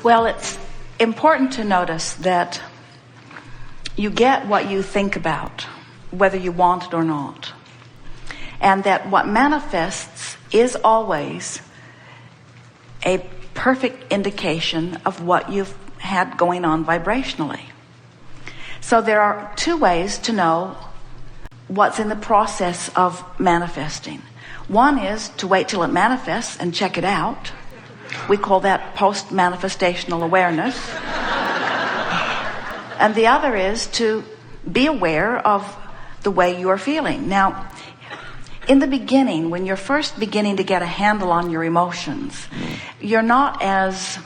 Well, it's important to notice that you get what you think about, whether you want it or not. And that what manifests is always a perfect indication of what you've had going on vibrationally. So there are two ways to know what's in the process of manifesting. One is to wait till it manifests and check it out. We call that post-manifestational awareness. And the other is to be aware of the way you are feeling. Now, in the beginning, when you're first beginning to get a handle on your emotions, you're not as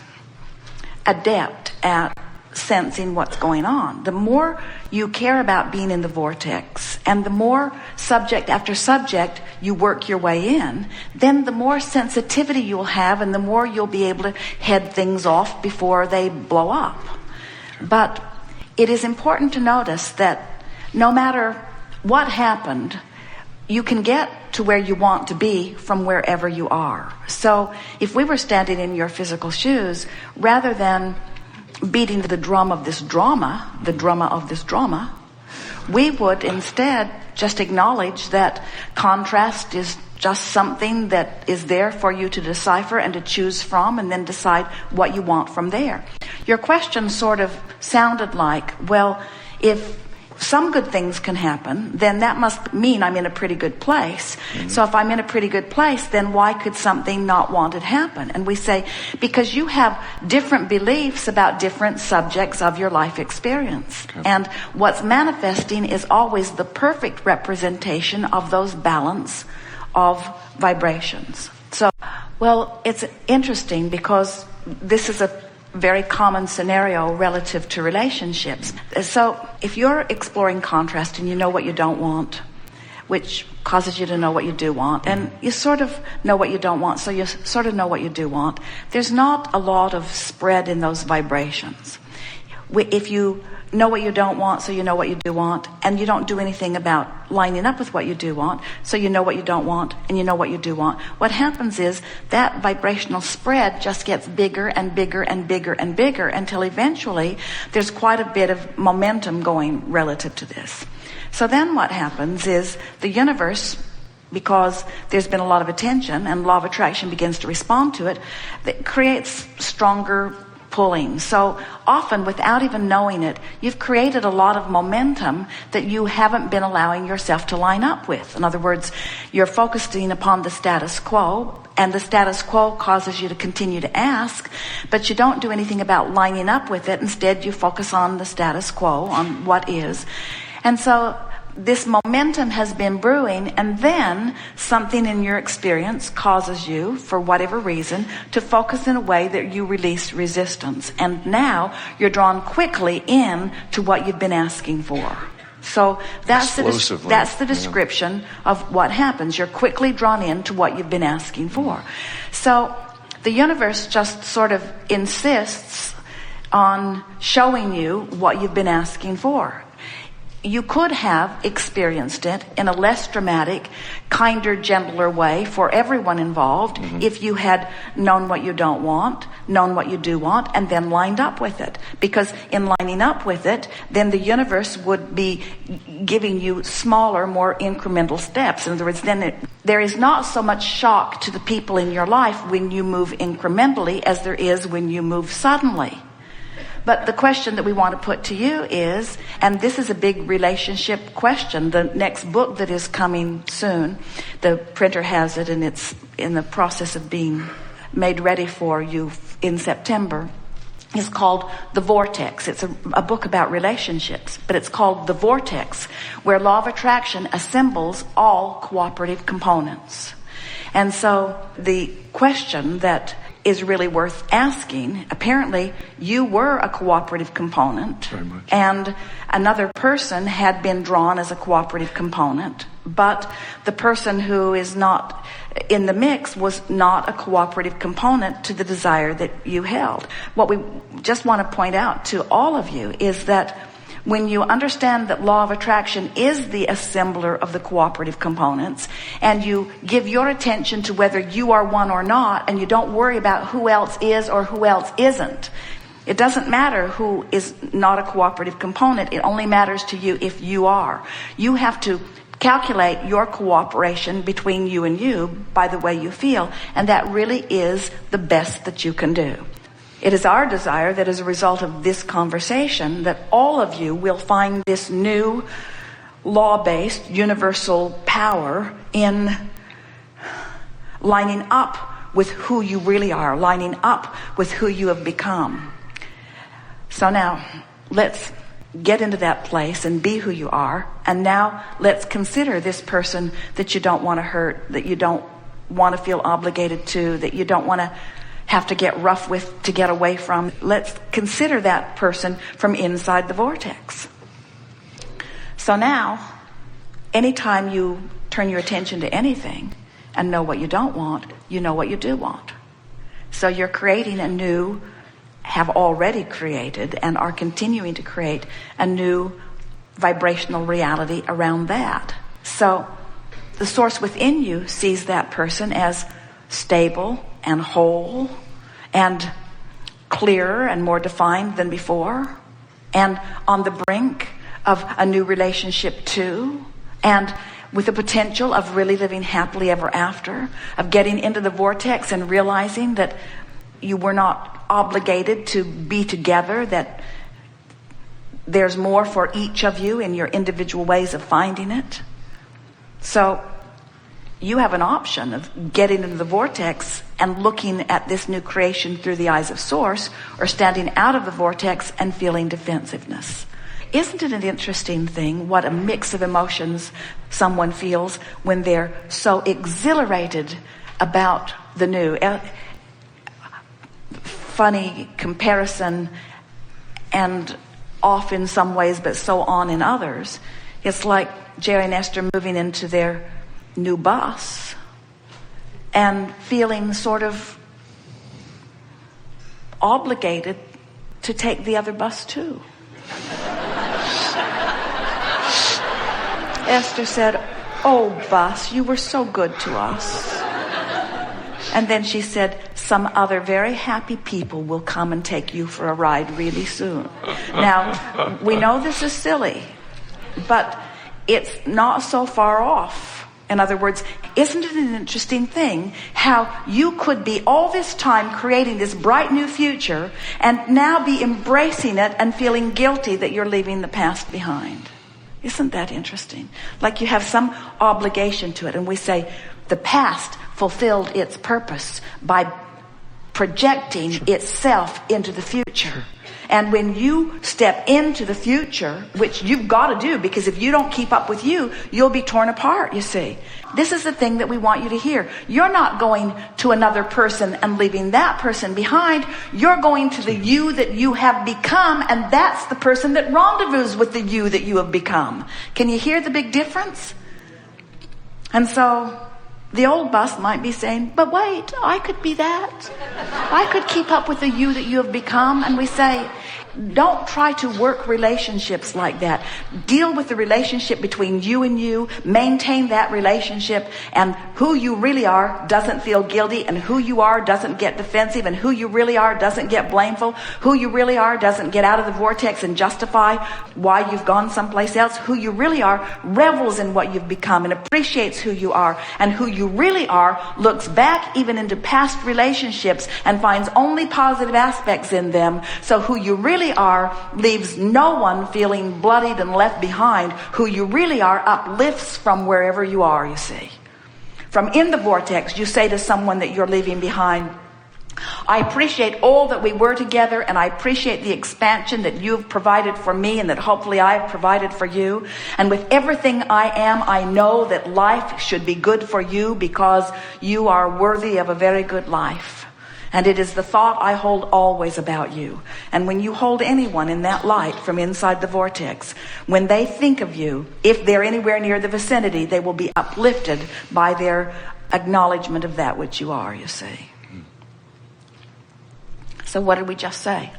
adept at sensing what's going on. The more you care about being in the vortex, and the more subject after subject you work your way in, then the more sensitivity you'll have, and the more you'll be able to head things off before they blow up. But it is important to notice that no matter what happened, you can get to where you want to be from wherever you are. So if we were standing in your physical shoes, rather than beating the drum of this drama, the drama of this drama, we would instead just acknowledge that contrast is just something that is there for you to decipher and to choose from, and then decide what you want from there. Your question sort of sounded like, well, if some good things can happen, then that must mean I'm in a pretty good place. So if I'm in a pretty good place, then why could something not wanted happen? And we say, because you have different beliefs about different subjects of your life experience. Okay. And what's manifesting is always the perfect representation of those balance of vibrations. So, well, it's interesting because this is a very common scenario relative to relationships. So if you're exploring contrast and you know what you don't want, which causes you to know what you do want, and you sort of know what you don't want, so you sort of know what you do want, there's not a lot of spread in those vibrations. If you know what you don't want, so you know what you do want, and you don't do anything about lining up with what you do want, so you know what you don't want, and you know what you do want, what happens is that vibrational spread just gets bigger and bigger and bigger and bigger until eventually there's quite a bit of momentum going relative to this. So then what happens is the universe, because there's been a lot of attention and law of attraction begins to respond to it, that creates stronger pulling. So often, without even knowing it, you've created a lot of momentum that you haven't been allowing yourself to line up with. In other words, you're focusing upon the status quo, and the status quo causes you to continue to ask, but you don't do anything about lining up with it. Instead, you focus on the status quo, on what is. And so this momentum has been brewing, and then something in your experience causes you, for whatever reason, to focus in a way that you release resistance. And now you're drawn quickly in to what you've been asking for. So that's the description of what happens. You're quickly drawn into what you've been asking for. So the universe just sort of insists on showing you what you've been asking for. You could have experienced it in a less dramatic, kinder, gentler way for everyone involved if you had known what you don't want, known what you do want, and then lined up with it. Because in lining up with it, then the universe would be giving you smaller, more incremental steps. In other words, then there is not so much shock to the people in your life when you move incrementally as there is when you move suddenly. But the question that we want to put to you is, and this is a big relationship question, the next book that is coming soon, the printer has it and it's in the process of being made ready for you in September, is called The Vortex. It's a book about relationships, but it's called The Vortex, where law of attraction assembles all cooperative components. And so the question that is really worth asking, apparently you were a cooperative component, very much, and another person had been drawn as a cooperative component, but the person who is not in the mix was not a cooperative component to the desire that you held. What we just want to point out to all of you is that when you understand that law of attraction is the assembler of the cooperative components, and you give your attention to whether you are one or not, and you don't worry about who else is or who else isn't. It doesn't matter who is not a cooperative component. It only matters to you if you are. You have to calculate your cooperation between you and you by the way you feel, and that really is the best that you can do. It is our desire that as a result of this conversation that all of you will find this new law-based universal power in lining up with who you really are, lining up with who you have become. So now let's get into that place and be who you are. And now let's consider this person that you don't want to hurt, that you don't want to feel obligated to, that you don't want to have to get rough with to get away from. Let's consider that person from inside the vortex. So now, anytime you turn your attention to anything and know what you don't want, you know what you do want. So you're creating a new, have already created and are continuing to create a new vibrational reality around that. So the source within you sees that person as stable and whole and clearer and more defined than before, and on the brink of a new relationship too, and with the potential of really living happily ever after, of getting into the vortex and realizing that you were not obligated to be together, that there's more for each of you in your individual ways of finding it. So you have an option of getting into the vortex and looking at this new creation through the eyes of Source, or standing out of the vortex and feeling defensiveness. Isn't it an interesting thing what a mix of emotions someone feels when they're so exhilarated about the new? Funny comparison, and off in some ways but so on in others. It's like Jerry and Esther moving into their new bus and feeling sort of obligated to take the other bus too. Esther said, "Oh, bus, you were so good to us." And then she said, "Some other very happy people will come and take you for a ride really soon." Now, we know this is silly, but it's not so far off. In other words, isn't it an interesting thing how you could be all this time creating this bright new future and now be embracing it and feeling guilty that you're leaving the past behind? Isn't that interesting? Like you have some obligation to it, and we say the past fulfilled its purpose by projecting itself into the future. And when you step into the future, which you've got to do, because if you don't keep up with you, you'll be torn apart, you see. This is the thing that we want you to hear. You're not going to another person and leaving that person behind. You're going to the you that you have become, and that's the person that rendezvous with the you that you have become. Can you hear the big difference? And so the old bus might be saying, "But wait, I could be that. I could keep up with the you that you have become." And we say, don't try to work relationships like that. Deal with the relationship between you and you. Maintain that relationship, and who you really are doesn't feel guilty, and who you are doesn't get defensive, and who you really are doesn't get blameful. Who you really are doesn't get out of the vortex and justify why you've gone someplace else. Who you really are revels in what you've become and appreciates who you are, and who you really are looks back even into past relationships and finds only positive aspects in them. So who you really are leaves no one feeling bloodied and left behind. Who you really are uplifts from wherever you are, you see. From in the vortex, you say to someone that you're leaving behind, "I appreciate all that we were together, and I appreciate the expansion that you've provided for me and that hopefully I've provided for you. And with everything I am, I know that life should be good for you because you are worthy of a very good life. And it is the thought I hold always about you." And when you hold anyone in that light from inside the vortex, when they think of you, if they're anywhere near the vicinity, they will be uplifted by their acknowledgement of that which you are, you see. So what did we just say?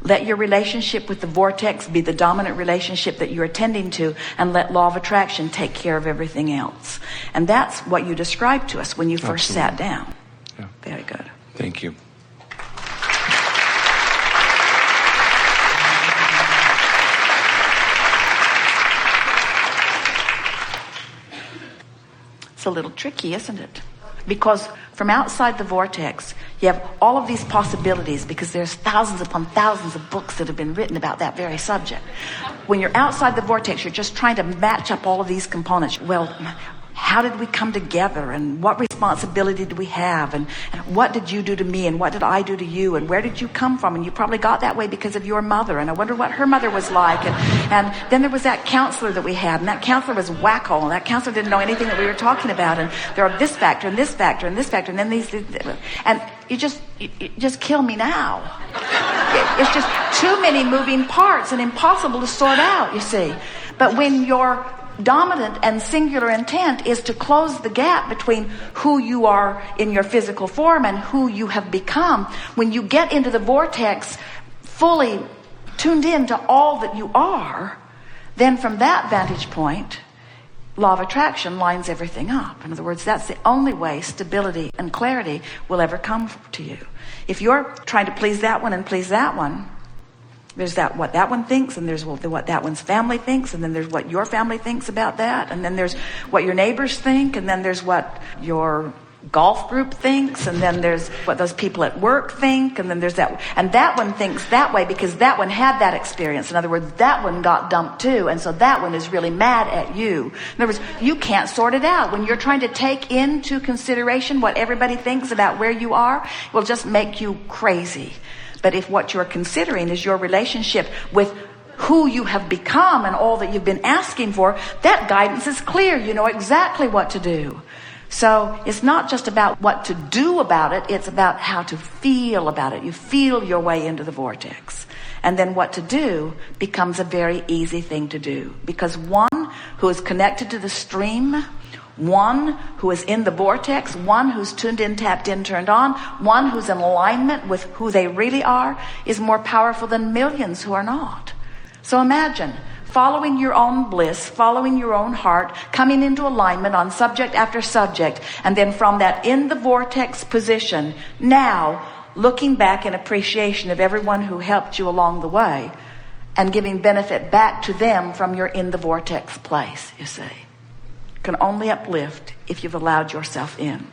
Let your relationship with the vortex be the dominant relationship that you're attending to, and let law of attraction take care of everything else. And that's what you described to us when you first sat down. Yeah. Very good. Thank you. It's a little tricky, isn't it? Because from outside the vortex, you have all of these possibilities, because there's thousands upon thousands of books that have been written about that very subject. When you're outside the vortex, you're just trying to match up all of these components. Well, how did we come together, and what responsibility do we have, and what did you do to me, and what did I do to you, and where did you come from? And you probably got that way because of your mother, and I wonder what her mother was like. And then there was that counselor that we had, and that counselor was wacko, and that counselor didn't know anything that we were talking about, and there are this factor and this factor and this factor, and then these, and you just kill me now. It's just too many moving parts and impossible to sort out, you see. But when your dominant and singular intent is to close the gap between who you are in your physical form and who you have become, when you get into the vortex fully tuned in to all that you are, then from that vantage point, law of attraction lines everything up. In other words, that's the only way stability and clarity will ever come to you. If you're trying to please that one and please that one, there's what that one thinks, and there's what that one's family thinks, and then there's what your family thinks about that, and then there's what your neighbors think, and then there's what your golf group thinks, and then there's what those people at work think, and then there's that, and that one thinks that way because that one had that experience. In other words, that one got dumped too, and so that one is really mad at you. In other words, you can't sort it out. When you're trying to take into consideration what everybody thinks about where you are, it will just make you crazy. But if what you're considering is your relationship with who you have become and all that you've been asking for, that guidance is clear. You know exactly what to do. So it's not just about what to do about it, it's about how to feel about it. You feel your way into the vortex. And then what to do becomes a very easy thing to do. Because one who is connected to the stream, one who is in the vortex, one who's tuned in, tapped in, turned on, one who's in alignment with who they really are, is more powerful than millions who are not. So imagine following your own bliss, following your own heart, coming into alignment on subject after subject, and then from that in the vortex position, now looking back in appreciation of everyone who helped you along the way, and giving benefit back to them from your in the vortex place, you see. Can only uplift if you've allowed yourself in.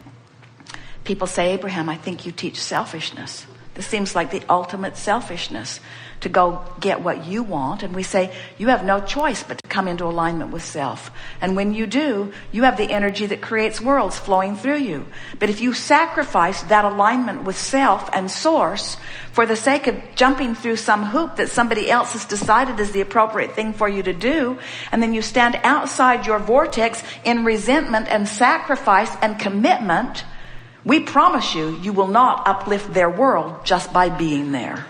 People say, Abraham, I think you teach selfishness. This seems like the ultimate selfishness, to go get what you want. And we say, you have no choice but to come into alignment with self. And when you do, you have the energy that creates worlds flowing through you. But if you sacrifice that alignment with self and source for the sake of jumping through some hoop that somebody else has decided is the appropriate thing for you to do, and then you stand outside your vortex in resentment and sacrifice and commitment, we promise you, you will not uplift their world just by being there.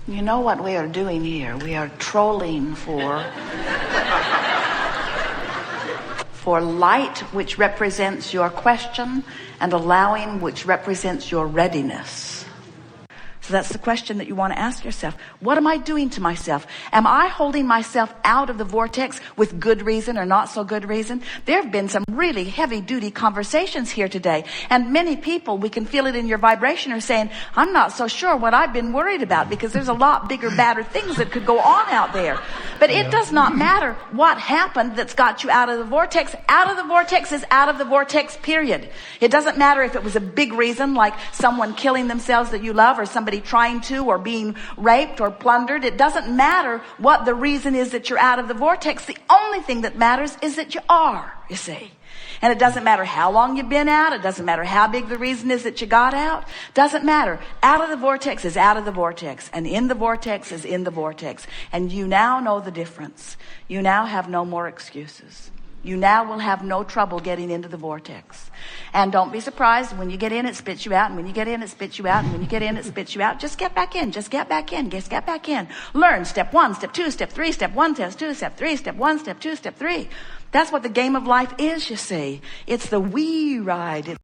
You know what we are doing here? We are trolling for light, which represents your question, and allowing, which represents your readiness. So that's the question that you want to ask yourself. What am I doing to myself? Am I holding myself out of the vortex with good reason or not so good reason? There have been some really heavy-duty conversations here today. And many people, we can feel it in your vibration, are saying, I'm not so sure what I've been worried about, because there's a lot bigger, badder things that could go on out there. But it does not matter what happened that's got you out of the vortex. Out of the vortex is out of the vortex, period. It doesn't matter if it was a big reason, like someone killing themselves that you love, or somebody trying to, or being raped or plundered. It doesn't matter what the reason is that you're out of the vortex. The only thing that matters is that you are, you see. And it doesn't matter how long you've been out. It doesn't matter how big the reason is that you got out. Doesn't matter. Out of the vortex is out of the vortex, and in the vortex is in the vortex. And you now know the difference. You now have no more excuses. You now will have no trouble getting into the vortex. And don't be surprised when you get in, it spits you out. And when you get in, it spits you out. And when you get in, it spits you out. Just get back in. Just get back in. Just get back in. Learn step 1, step 2, step 3, step 1, step 2, step 3, step 1, step 2, step 3. That's what the game of life is, you see. It's the we ride.